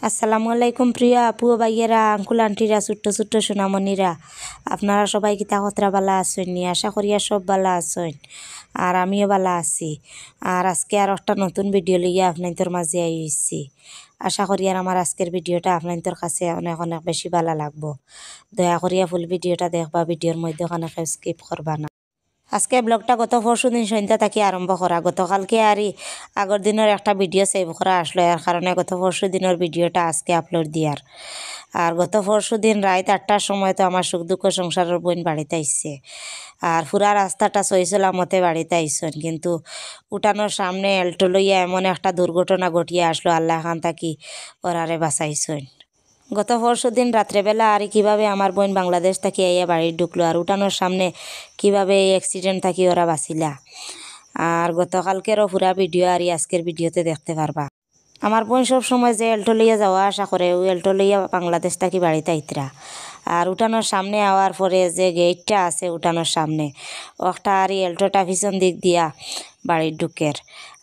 আসসালামু আলাইকুম প্রিয় আপু ভাইয়েরা আঙ্কুল আন্টিরা ছোট্ট ছোট্ট সোনামণিরা আপনারা সবাই কিতা কতরা বালা আছেন নি আশা করি সব বালা আছেন আর আমিও বালা আছি আর আজকে আর একটা নতুন ভিডিও লইয়া আপনাদের মাঝে আইছি আশা করি আর আমার আজকের ভিডিওটা আপনাদের কাছে অনেক অনেক বেশি ভালো লাগবো দয়া করিয়া ফুল ভিডিওটা দেখবা ভিডিওর মধ্যে কোনো স্কিপ করবা না আজকে ব্লগটা গত পরশু দিন সন্ধ্যা থেকে আরম্ভ করা গতকালকে আরই আগের দিনের একটা ভিডিও সেভ করা আসলো এর কারণে গত পরশু দিনের ভিডিওটা আজকে আপলোড দিয়ার আর গত পরশু দিন রাত 8টার সময় তো আমার সুখ দুঃখ সংসারের বোন বাড়িতে আইসছে আর পুরা রাস্তাটা সইসলামতে বাড়িতে আইসন কিন্তু উঠানোর সামনে এল্টো লইয়া এমন একটা দুর্ঘটনা ঘটিয়ে আসলো আল্লাহ খান তাকি ওরারে বাঁচাইছেন গত পরশু দিন রাত্রেবেলা আর কিভাবে আমার বোন বাংলাদেশ থেকে আইয়া বাড়ি ঢুকলো আর উঠানোর সামনে কিভাবে এই অ্যাক্সিডেন্ট থাকি ওরা বাঁচিলা আর গতকালকেরও পুরা ভিডিও আর আজকের ভিডিওতে দেখতে পারবা আমার বোন সব সময় যে এল্টো লইয়া যাওয়া আসা করে ওই এল্টো লইয়া বাংলাদেশ থাকি বাড়িতে আইতরা আর উঠানোর সামনে আওয়ার পরে যে গেটটা আছে উঠানোর সামনে একটা আর এল্টোটা পিছন দিক দিয়া বাড়ির ঢুকের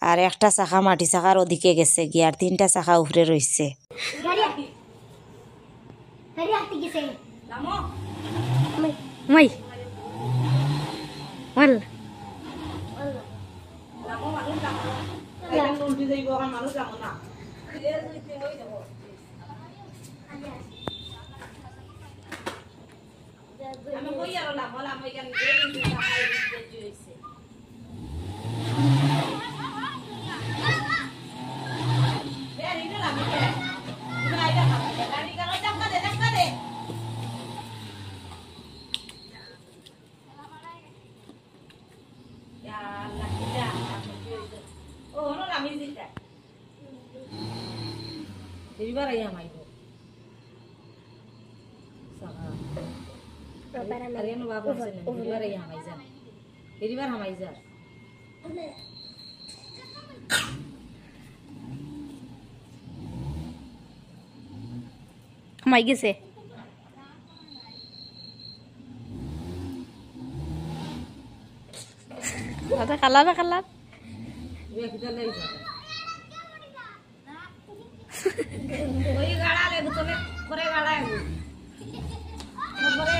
আর একটা চাকা মাটি চাকার ওদিকে গেছে গিয়ে আর 3টা চাকা উপরে রয়েছে Mày Wal Diribar ayah mai bu. Ariano babu sen. Diribar ayah mai zan. Diribar hamai zan. Mày gise Ada kalah Dia kita lagi zan. Koi gada le betul le kore gada है वो kore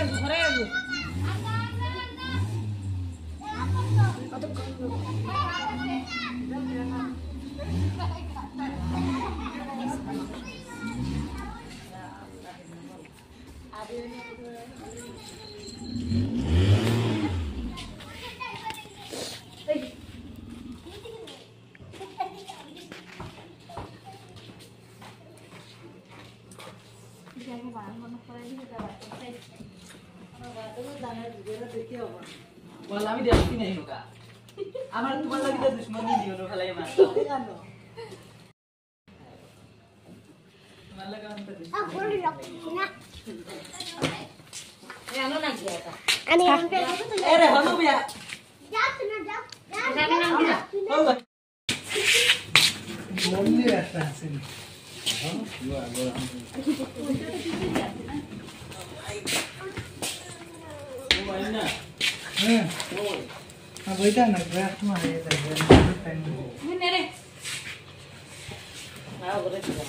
Wala আমি দেখি নাই নকা আমার তোমার লাগি তো দুশমনি দিও না ফলাই মার জানো তোমার লাগা আমি তো দুশমনি না এ আনো না গিয়া এটা Ani আরে হলো বিয়া যাও না যাও জানি না গিয়া হলো মন্দির একটা আছে হ্যাঁ বইটা না গ্রাফ মারে Ini re. Ayo gore juga.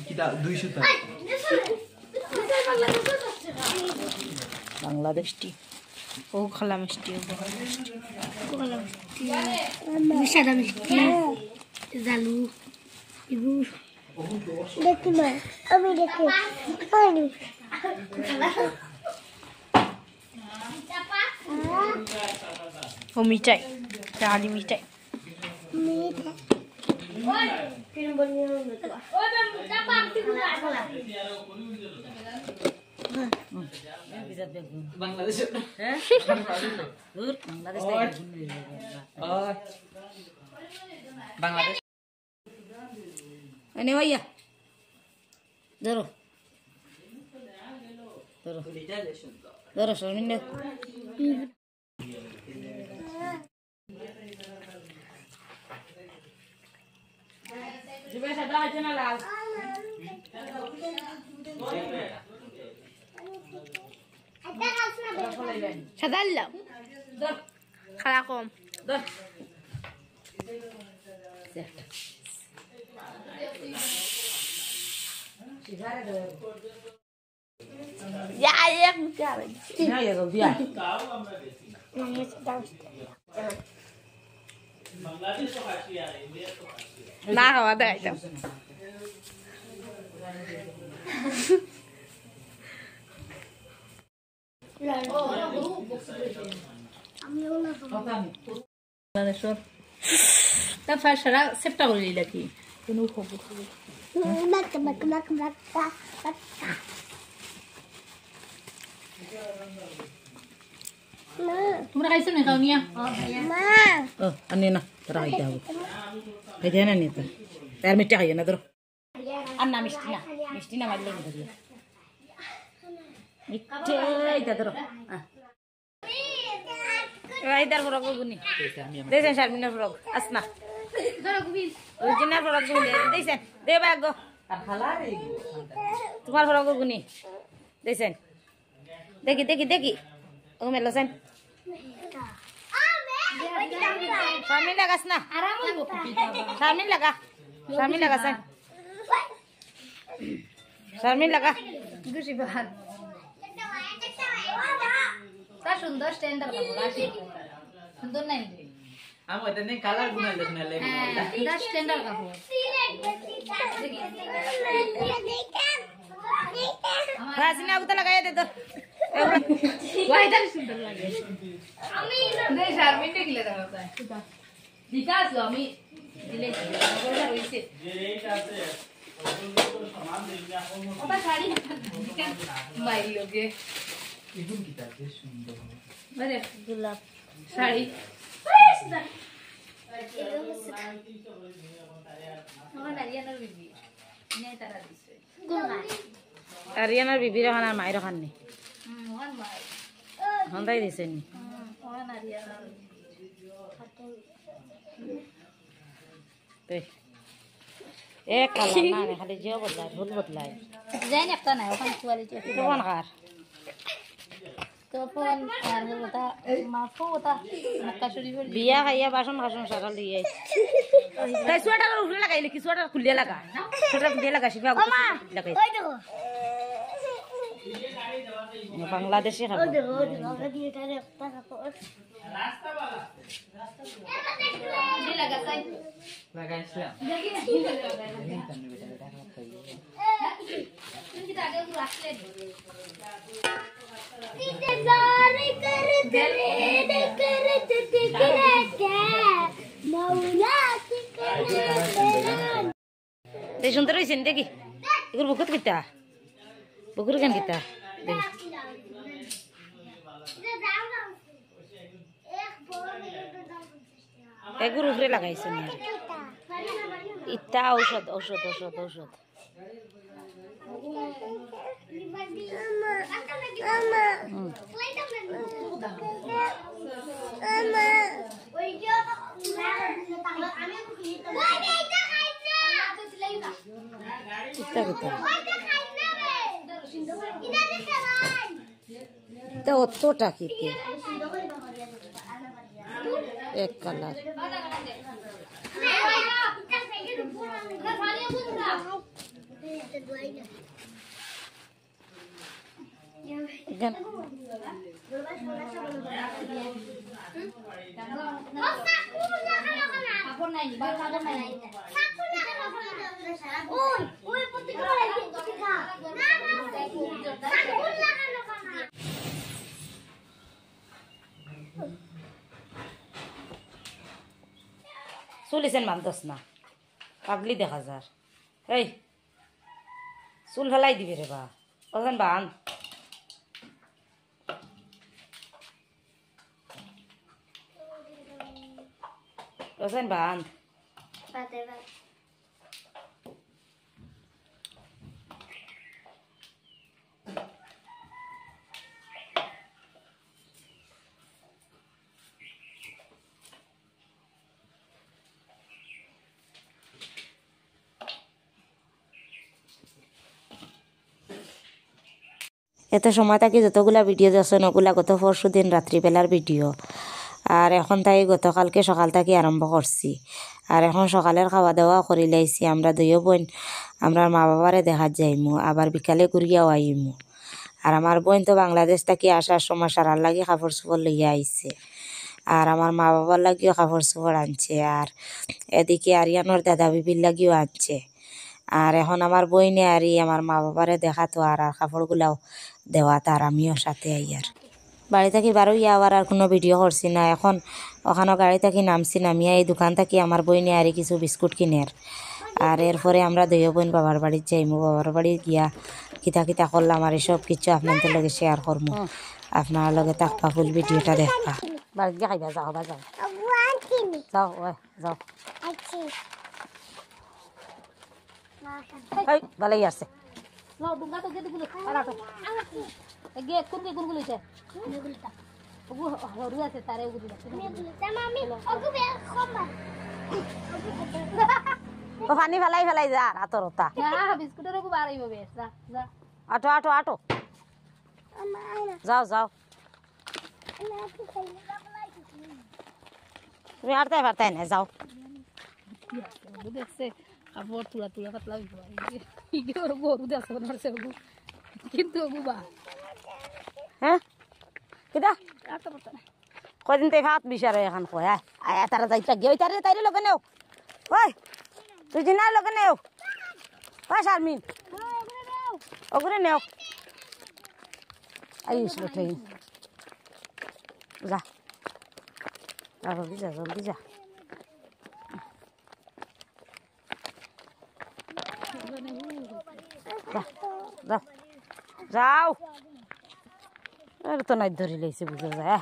কিটা 200 টাকা Bangladesh টি ও খালা মিষ্টি মিশাদা মিষ্টি জালু ইগু দেখি মা আমি দেখি পানি ও মিঠাই রালি মিঠাই বাংলাদেশ হ্যাঁ দূর বাংলাদেশ থেকে বাংলাদেশ এনে ভাইয়া ধরো ধরো এটা যে সুন্দর ধরো শর্মিন্দা সাদা আছে না লাল সাদা লাও খালা কম ধর Ya, এক মুখে আবে না ইয়া দিয়া না খাওয়া দেখাইতাম বাংলাদেশের তারপর সারা সেপ্টা করে দিলা কি কোনো খবর তোমরা খাইছো না খাও নিয়া ও আনি না তোরা খাইতে হবে খাইতে না নি তো তার মিষ্টি খাইও না ধরো আর না মিষ্টি না মারলে ধরিয়া মিষ্টি এইটা ধরো এইটার ফরক গুনি দেখছেন শারমিনের ফরক আসনা অরিজিনাল ফরক গুনি দেখছেন দে বাগ আর খালা রে তোমার ফরক গুনি দেখছেন দেখি দেখি দেখি ও মেলোছেন শারমিন লাগাস না শারমিন লাগা স্যার শারমিন লাগা খুশি ভাল তা সুন্দর স্ট্যান্ডার কাপড় সুন্দর নাই আমি এটা নে কালার গুনা দেখনা লে তা স্ট্যান্ডার কাপড় রাসিনা উতা লাগাই দে তো ওইটা সুন্দর লাগে আমি দে শারমিনটা গিলে দেখা যায় দিকা আসলো আমি দিলে বড় হইছে ওটা শাড়ি মাই লোকে এগুন কি তাতে সুন্দর মানে গোলাপ শাড়ি আমার নারিয়ানার বিবি নেই তারা দিছে আরিয়ানার বিবির খান আর মায়ের খান নি ওখান মাই হন্দাই দিছেন নি ওখান নারিয়ানার এ কালা না খালি জিও বদলায় ভুল বদলায় যাই না একটা নাই ওখানে কোয়ালিটি তখন কার তখন আর ওটা মাফো ওটা মক্কা শরীফের বিয়া খাইয়া বাসন বাসন সারা লিয়ে তাই সোয়েটার উঠে লাগাইলে কি সোয়েটার খুলিয়ে লাগা সোয়েটার খুলিয়ে লাগা শিবা লাগাই বাংলাদেশে খাবো লাগাইছিলাম সুন্দর হয়েছেন দেখি এগুলো বুকুত কিতা বুকুর কেন কিতা দেখি এগুর উপরে লাগাইছেন আর ইটা ঔষধ ঔষধ ঔষধ ঔষধ ইটা কিতা তা অতটা কিতে এক কালার চুলিছেন মানতস না পাগলি দেখা যার এই চুল ফেলাই দিবি রে বা ওখান বান ওখান বান এত সময় থাকি যতগুলা ভিডিও দেখছেন ওগুলা গত পরশু দিন রাত্রিবেলার ভিডিও। আর এখন তাই গতকালকে সকাল থেকে আরম্ভ করছি। আর এখন সকালের খাওয়া দাওয়া করি লাইছি। আমরা দুইও বোন আমরা মা বাবারে দেখা যাইমু, আবার বিকালে ঘুরিয়াও আইমু। আর আমার বোন তো বাংলাদেশ থেকে আসার সময় সারার লাগি কাপড় চোপড় লইয়া আইছে। আর আমার মা বাবার লাগিও কাপড় চোপড় আনছে। আর এদিকে আরিয়ানোর দাদা বিবির লাগিও আনছে। আর এখন আমার বইনে আরি আমার মা বাবারে দেখাতো আর কাপড়গুলাও দেওয়া তার আমিও সাথে আইয়ার বাড়ি থেকে বারোই আওয়ার আর কোনো ভিডিও করছি না। এখন ওখানে গাড়ি থেকে নামছি, নামিয়া এই দোকান থেকে আমার বইনে আরি কিছু বিস্কুট কিনের। আর এরপরে আমরা দুই বোন বাবার বাড়ি যাইমু। বাবার বাড়ি গিয়া কিতা কিতা করলাম আর সব কিছু আপনাদের লগে শেয়ার করবো। আপনার লগে থাকবা ফুল ভিডিওটা দেখবা। বাড়ি গিয়ে খাইবা, যাও বা যাও যাও ওই যাও। এই ভালোই আছে। নাও দুঙ্গা তো গেদি গুলো আরাটো গে কোন গে কোন গুলো আছে মেগুলটা ওগু হরু আছে তারে ওগু দিলা মামি ওগু বে খম্বা ও পানি ফেলাই ফেলাই যা রাতর ওটা হ্যাঁ বিস্কুটের ওগু বাড়াইবো বে যা যা আটো আটো আটো যাও যাও। তুমি আটতে পারতাই না, যাও। দেখছে কাপড় তুলা তুলা পাতলা ইগে ওর গরু দেখছে মারছে ওগু কিন্তু ওগু বা হ্যাঁ কিটা আটটা পড়তা না কদিন তাই ভাত বিচারে এখন কয় আয়া তারা যাইতা গিয়ে তারে তাইরে লগে নেও। ওই তুই জিনার লগে নেও। ওই শারমিন ওগুলো নেও। আইস লোকে যা জলদি যা জলদি যা। যাও যাও। আর তো নাই ধরি লাইছে বুঝে যায়।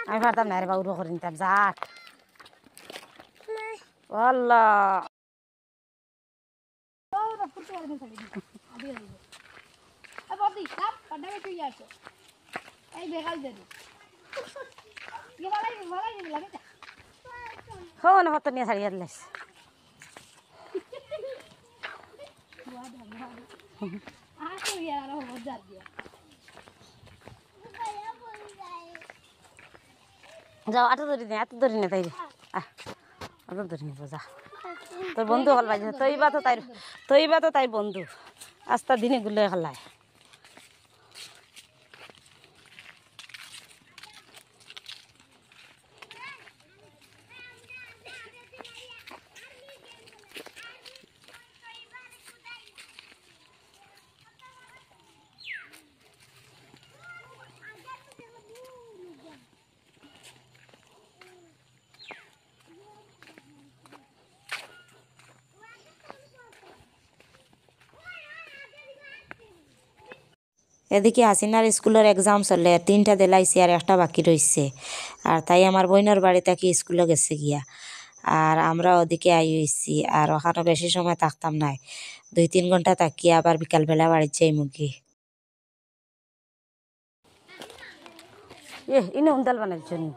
আমি পারতাম না রে বাবু করে নিতাম যাক আল্লাহ। হন হত নিয়ে ছাড়িয়ে দিলাইছে। যাও আটো ধরি নে, এত ধরি নে তাই আটো ধরি নেব যা। তোর বন্ধু হল বাজে তৈবা তো তাই বন্ধু আস্তা দিনে গুলে খেলায়। এদিকে হাসিনার স্কুলের এক্সাম চলে, 3টা দিলাইছে আর একটা বাকি রয়েছে। আর তাই আমার বোনের বাড়ি থেকে স্কুলে গেছে গিয়া। আর আমরা ওদিকে আই হয়েছি। আর ওখানে বেশি সময় থাকতাম নাই, 2-3 ঘন্টা থাকি আবার বিকালবেলা বাড়ি যাই মুগি। ইনে উন্দাল বানাইছ নি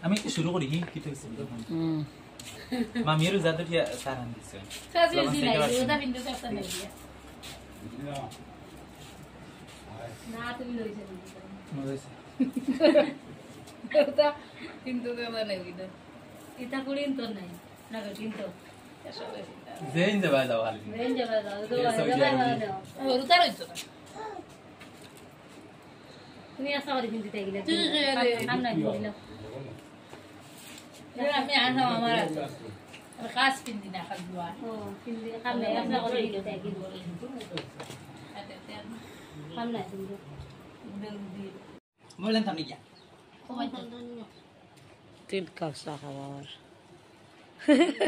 আমি শুরু করি কি তো মামির জাদু কি সারান দিছে সাজি নাই ওদা বিন্দু করতে নাই না তুমি লই যাবি মজাছে ওটা কিন্তু দেবা নাই বিন্দু এটা কুড়িন তো নাই না কিন্তু জেন যাবা দাও হালি রেন যাবা দাও তো যাবা ওরুতা রইছো তুমি আসা করি কিন্তু তাই গিলা নাম নাই দিলা আমি আসা আমার আছে আর খাস পিন্দি না খালুয়া ও পিন্দি খামে আসা করি কিন্তু তাই গিলা খাম নাই কিন্তু বলেন তো নিয়া কমাই তো 3 কাপ চা খাবার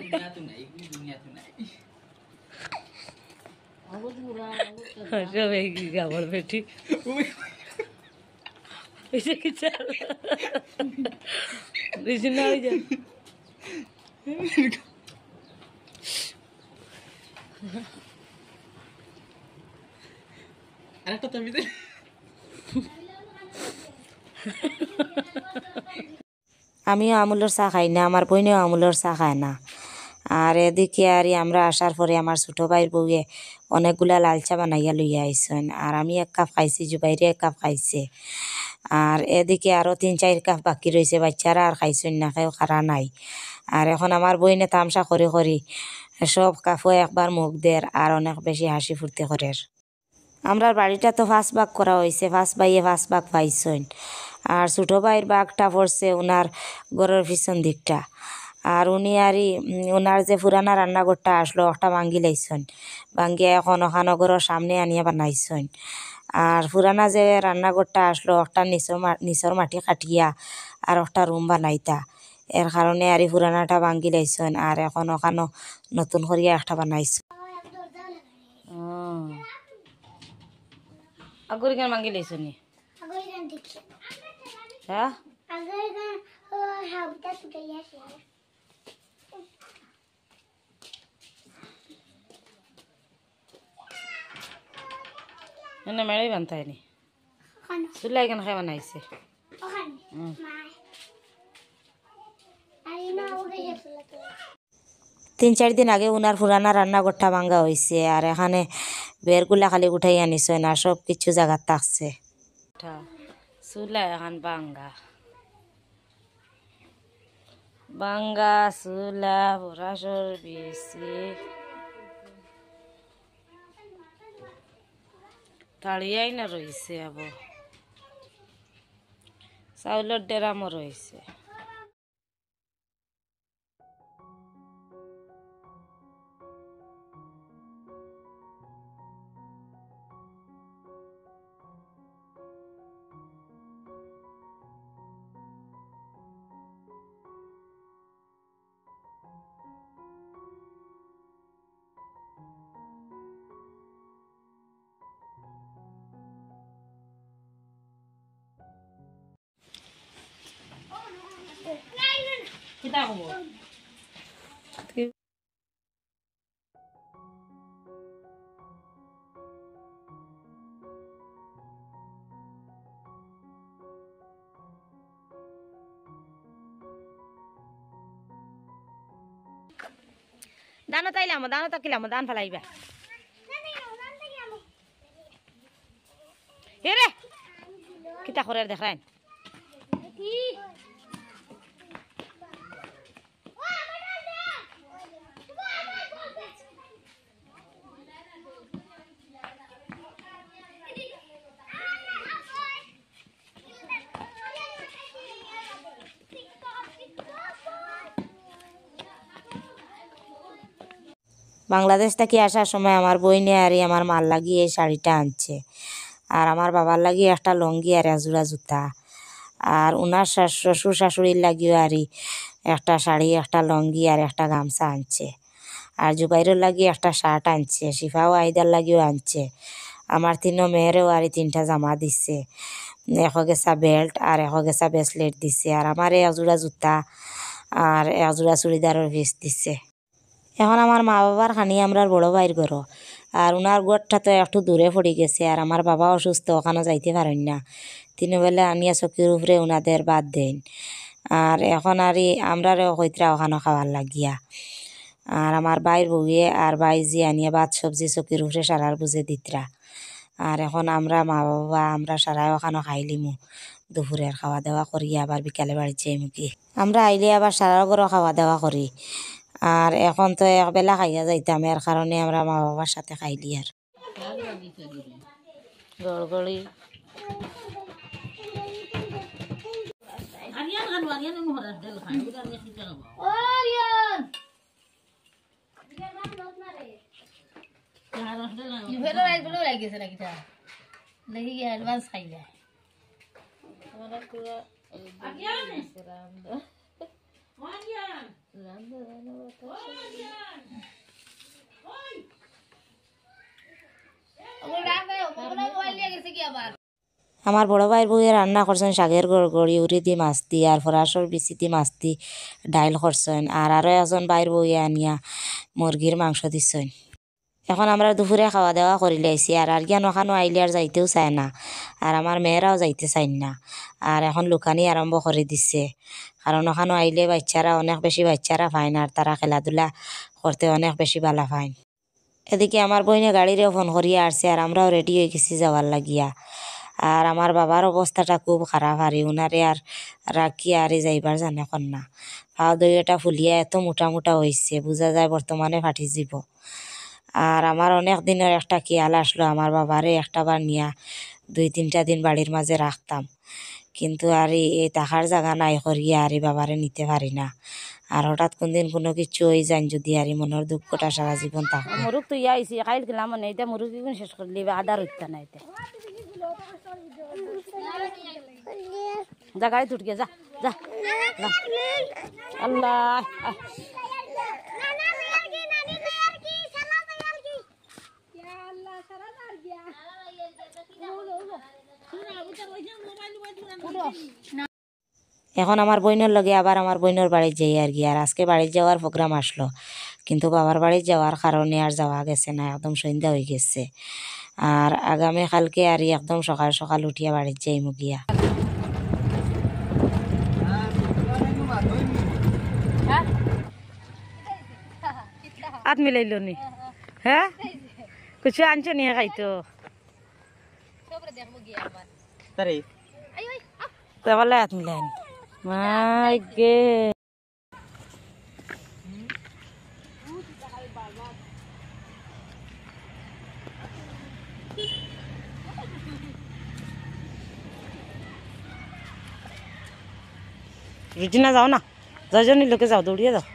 দুনিয়া তো নাই দুনিয়া তো নাই আগো পুরা সব এই গাবর বেটি এসে কি চাল বেশি না হয়ে যায়। আরেকটা তুমি দে আমিও আমুলের চা খাই না, আমার বোনেও আমুলের চা খায় না। আর এদিকে আর আমরা আসার পরে আমার ছোটো ভাইয়ের বউয়ে অনেকগুলা লাল চা বানাইয়া লইয়া আইসেন, আর আমি এক কাপ খাইছি, জুবাইরে এক কাপ খাইছে। আর এদিকে আরও 3-4 কাপ বাকি রয়েছে, বাচ্চারা আর খাইছেন না, কেউ খারা নাই। আর এখন আমার বইনে তামসা করি করি সব কাপও একবার মুখ দের আর অনেক বেশি হাসি ফুর্তি করে। আমরার বাড়িটা তো 5 ভাগ করা হয়েছে, 5 ভাইয়ে 5 ভাগ পাইছেন। আর ছোটো ভাইয়ের বাঘটা পড়ছে ওনার ঘরের পিছন দিকটা। আর উনি আরই ওনার যে পুরানা রান্নাঘরটা আসলো একটা ভাঙ্গি লাইছেন, ভাঙ্গিয়া এখন ওখানো ঘরের সামনে আনিয়া বানাইছেন। আর পুরানা যে রান্নাঘরটা আসলো একটা নিচর মাটি কাটিয়া আর একটা রুম বানাইতা, এর কারণে আর এই পুরানাটা ভাঙ্গি লাইছেন আর এখন ওখানো নতুন করিয়া একটা বানাইছেন। আগর কেন ভাঙ্গি লাইছেন নি? হ্যাঁ এনে মেড়াই বানতায়নি চুলাই কেন খাই বানাইছে। 3-4 দিন আগে উনার পুরানা রান্নাঘরটা ভাঙ্গা হয়েছে আর এখানে বেরগুলা খালি উঠাই আনিছে না, সব কিছু জায়গার থাকছে। চুলা এখন ভাঙ্গা ভাঙ্গা চুলা বরাসর বেশি তাড়িয়াই না রয়েছে, আবার চাউলের ডেরামও রয়েছে। কিতা হবো দানো তাইলাম দানো তাকিলাম দান ফেলাইবা রে কিতা করে দেখায় বাংলাদেশ থেকে আসার সময় আমার বইনে আর আমার মার লাগি এই শাড়িটা আনছে, আর আমার বাবার লাগি একটা লঙ্গি আর এক জোড়া জুতা, আর ওনার শ্বশুর শাশুড়ির লাগিও আর একটা শাড়ি একটা লঙ্গি আর একটা গামছা আনছে, আর জুবাইরের লাগি একটা শার্ট আনছে, শিফাও আইদার লাগিও আনছে। আমার 3 মেয়েরও আর 3টা জামা দিচ্ছে, এক গেছা বেল্ট আর এক গেছা ব্রেসলেট দিচ্ছে, আর আমার এক জোড়া জুতা আর এক জোড়া চুড়িদারের পিস দিচ্ছে। এখন আমার মা বাবার খানি আমরা বড় ভাইয়ের ঘর, আর ওনার ঘরটা তো একটু দূরে পড়ে গেছে, আর আমার বাবা অসুস্থ ওখানে যাইতে পারেন না, 3 বেলা আনিয়া চকির উপরে ওনাদের বাদ দেন। আর এখন আর আমরাও হইতরা ওখানে খাওয়ার লাগিয়া, আর আমার বাইর বউয়ে আর বাই জি আনিয়া ভাত সবজি চকির উপরে সারার বুঝে দিতরা। আর এখন আমরা মা বাবা আমরা সারাই ওখানে খাইলিমু, দুপুরের খাওয়া দাওয়া করি আবার বিকালে বাড়ি যাইমু কি। আমরা আইলে আবার সারার ঘরও খাওয়া দাওয়া করি, আর এখন তো একবেলা খাইয়া যাইতাম, এর কারণে আমরা মা বাবার সাথে খাইলি। আর গড়গড়ি আমার বড় ভাইয়ের বউয়ে রান্না করছেন শাকের গড়গড়ি উড়ি দি মাছ দি আর ফরাসর বিচি দি মাছ দি ডাইল করছেন, আর আরও একজন ভাইয়ের বউয়ে আনিয়া মুরগির মাংস দিচ্ছেন। এখন আমরা দুপুরে খাওয়া দাওয়া করি লাইছি আর জ্ঞান ওখানো আইলে আর যাইতেও চায় না আর আমার মেয়েরাও যাইতে চায় না আর এখন লুকানি আরম্ভ করে দিচ্ছে কারণ ওখানো আইলে বাচ্চারা অনেক বেশি বাচ্চারা পায় না আর তারা খেলাধুলা করতে অনেক বেশি ভালো পায়। এদিকে আমার বইনে গাড়িরেও ফোন করিয়া আসছে আর আমরাও রেডি হয়ে গেছি যাওয়ার লাগিয়া। আর আমার বাবার অবস্থাটা খুব খারাপ আর উনারে আর রাখি আর যাইবার জানে কন্যা পাও দইটা ফুলিয়া এত মোটা মোটা হয়েছে বোঝা যায় বর্তমানে ফাটি যাব। আর আমার অনেক দিনের একটা খেয়াল আসলো আমার বাবারে একটাবার নিয়া 2-3টা দিন বাড়ির মাঝে রাখতাম কিন্তু আর এই টাকার জায়গা নাই করিয়া আর বাবারে নিতে পারি না। আর হঠাৎ কোনদিন কোনো কিছু হয়ে যান যদি আর মনের দুঃখটা সারা জীবন থাকবে। মুরুখ তো ইয়া আইসি খাইল খেলাম মানে এটা মুরুখ কি শেষ করলি আদার হইতা না এটা যা গাড়ি উঠকে যা যা যা। আল্লাহ এখন আমার বোনের লগে আবার আমার বোনের বাড়ি যাই আর কি। আর আজকে বাড়ি যাওয়ার প্রোগ্রাম আসলো কিন্তু বাবার বাড়ি যাওয়ার কারণে আর যাওয়া গেছে না, একদম সন্ধ্যা হয়ে গেছে। আর আগামী কালকে আর একদম সকাল সকাল উঠিয়া বাড়ি যাই মুগিয়া। হাত মিলাইল নি হ্যাঁ কিছু আনছো নিয়ে খাইতো তারে তাহলে হাত মিলাই মাই গে রুজিনা যাও না যজনী লোকে যাও দৌড়িয়ে যাও।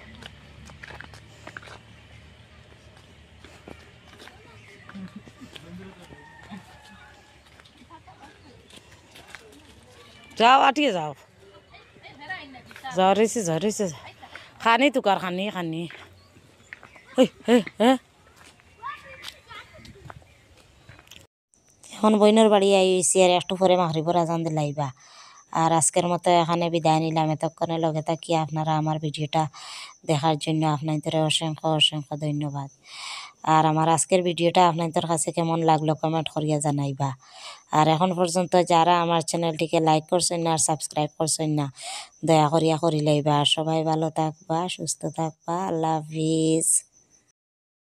যাও আটিয়ে যাও ঝরেছে ঝরেছে খানি তুকার খানি খানি এখন বইনের বাড়ি আইছি আর একটু পরে মাগরিবের আজান দিলাইবা। আর আজকের মতো এখানে বিদায় নিলাম। এতক্ষণে লগে থাকি আপনারা আমার ভিডিওটা দেখার জন্য আপনাদের অসংখ্য অসংখ্য ধন্যবাদ। আর আমার আজকের ভিডিওটা আপনাদের কাছে কেমন লাগলো কমেন্ট করিয়া জানাইবা। আর এখন পর্যন্ত যারা আমার চ্যানেলটিকে লাইক করছেন না আর সাবস্ক্রাইব করছেন না দয়া করিয়া করি লাইবা। আর সবাই ভালো থাকবা, সুস্থ থাকবা। আল্লাহ হাফিজ।